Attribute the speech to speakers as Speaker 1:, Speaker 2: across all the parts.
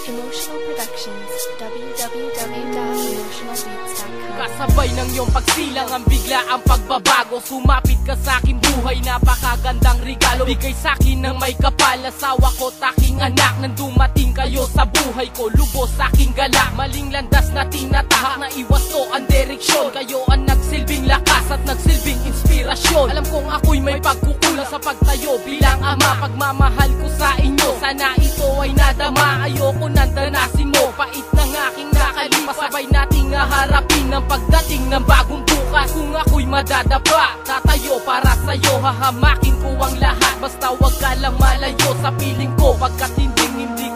Speaker 1: Emotional Productions, www.emotionalbeats.com.
Speaker 2: Kasabay ng iyong pagsilang ang bigla ang pagbabago. Sumapit ka sa aking buhay, napakagandang regalo. Bigay sa akin ng may kapal, asawa ko, taking anak. Nang dumating kayo sa buhay ko, lubos sa aking gala. Maling landas na tinatahak, na iwas to ang direksyon. Kayo ang nagsilbing lakas at nagsilbing inspirasyon. Alam kong ako'y may pagkukulang sa pagtayo bilang ama. Pagmamahal ko sa inyo, sana ito ay nadama. Ayoko nandanasin mo, pait ng aking nakalipas. Sabay nating haharapin ang pagdating ng bagong bukas. Kung ako'y madadapa, tatayo para sa'yo. Hahamakin ko ang lahat, basta wag ka lang malayo sa piling ko. Pagkat hindi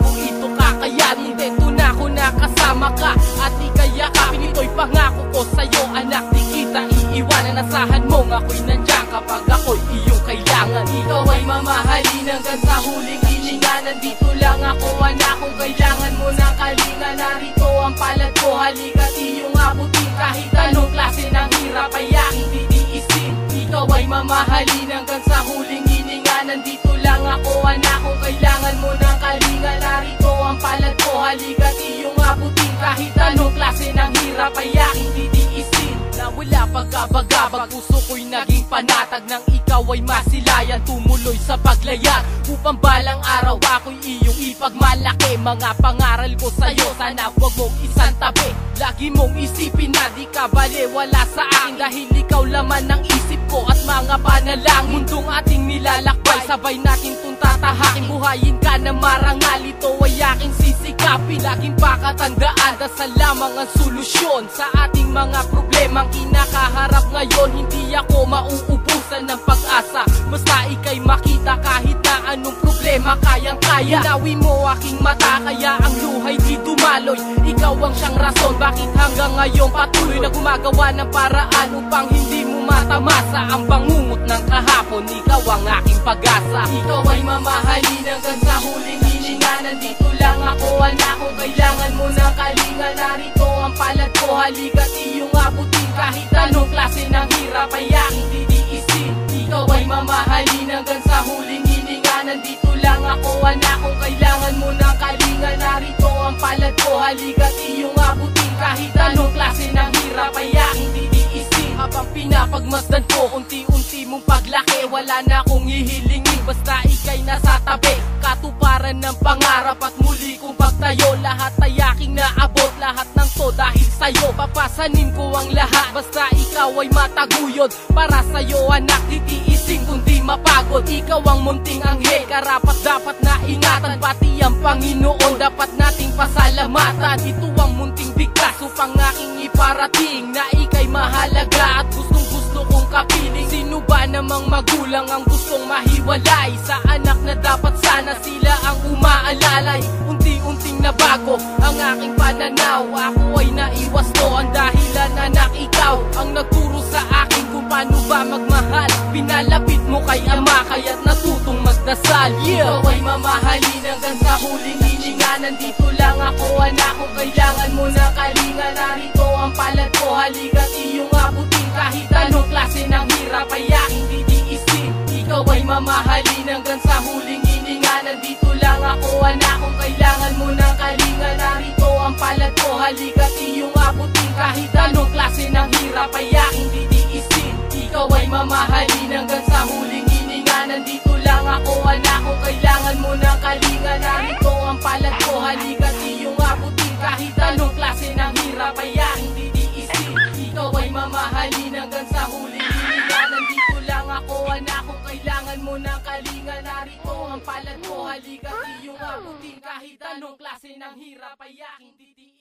Speaker 2: ko ito kakayanin. Dito na ako nakasama ka at ikayakapin. Ito'y pangako ko sa'yo, anak, di kita iiwanan. Asahan mong ako'y nandiyan kapag ako'y iyong kailangan. Ikaw ay mamahalin hanggang sa huling hininga. Nandito lang ako, anak, kung kailangan mo ng kalinga. Narito ang palad ko, halika't iyong abutin. Kahit anong klase ng hirap ay aking titiisin. Ikaw ay mamahalin hanggang sa huling hininga. Nandito lang ako, anak, kung kailangan mo ng kalinga. Narito ang palad ko, halika't iyong abutin. Kahit anong klase ng hirap ay aking titiisin. Na wala pagkabagabag, puso ko'y naging panatag. Nang ikaw ay masilayan, tumuloy sa paglayag. Upang balang araw ako'y iyong ipagmalaki. Mga pangaral ko sa'yo, sana huwag mong isantabi. Lagi mong isipin na di ka baliwala sa akin. Dahil ikaw laman ng isip ko at mga panalangin. Mundong ating nilalakbay, sabay natin itong tatahakin. Buhayin ka na marangal, ito ay aking sisikapin. Laging pakatandaan, dasal lamang ang solusyon sa ating mga problemang kinakaharap ngayon. Hindi ako mauubusan ng pag-asa, basta ika'y makita kahit na anong problema kayang-kaya. Inawi mo aking mata, kaya ang luhay di dumaloy. Ikaw ang siyang rason, bakit hanggang ngayon patuloy na gumagawa ng paraan upang hindi mo matamasa ang bangungot ng kahapon. Ikaw ang aking pag-asa. Ikaw ay mamahalin hanggang sa huling hininga. Nandito lang ako, anak, kung kailangan mo ng kalinga. Narito ang palad ko, halika't iyong abutin. Kahit anong klase ng hirap ay aking titiisin. Ikaw ay mamahalin hanggang sa huling hininga. Nandito lang ako, anak, kung kailangan mo ng kalinga. Narito ang palad ko, halika't iyong abutin. Kahit anong klase ng hirap ay aking titiisin. Habang pinapagmasdan ko, unti-unti mong paglaki. Wala na akong ihilingin, basta ika'y nasa tabi. Katuparan ng pangarap at muli kong pagtayo. Lahat ay aking naabot, lahat ng to dahil sa'yo. Papasanin ko ang lahat, basta ikaw ay mataguyod. Para sa'yo, anak, titiisin kundi mapagod. Ikaw ang munting anghel, karapat dapat na ingatan. Pati ang Panginoon dapat nating pasalamatan. Ito ang munting bigkas upang aking iparating na ika'y mahalaga at gustong-gusto kong kapiling. Sino ba namang magulang ang gustong mahiwalay sa anak na dapat sana sila ang umaalalay? Unti-unting nabago ang aking pananaw, ako ay naiwas to. Ang dahilan, anak, ikaw ang nagturo sa akin kung paano ba magmahal. Pinalapit mo kay ama, kaya't natutong magdasal. Ikaw ay mamahalin hanggang sa huling hininga. Nandito lang ako, anak, kung kailangan mo ng kalinga. Narito ang palad ko, halika't iyong abutin. Kahit anong klase ng hirap ay aking titiisin. Ikaw ay mamahalin hanggang sa huling hininga. Nandito lang ako, anak, kung kailangan mo ng kalinga. Narito ang palad ko, halika't iyong abutin. Kahit anong klase ng hirap ay aking titiisin. Ikaw ay mamahalin hanggang sa huling hininga. Nandito lang ako, anak, kung kailangan mo ng kalinga. Narito ang palad ko, halika't iyong abutin. Kahit anong klase ng hirap ay aking titiisin. Ikaw ay mamahalin hanggang sa huling hininga. Nandito lang ako, anak, kung kailangan mo ng kalinga. Narito ang palad ko, halika't iyong abutin. Kahit anong klase ng hirap ay aking titiisin.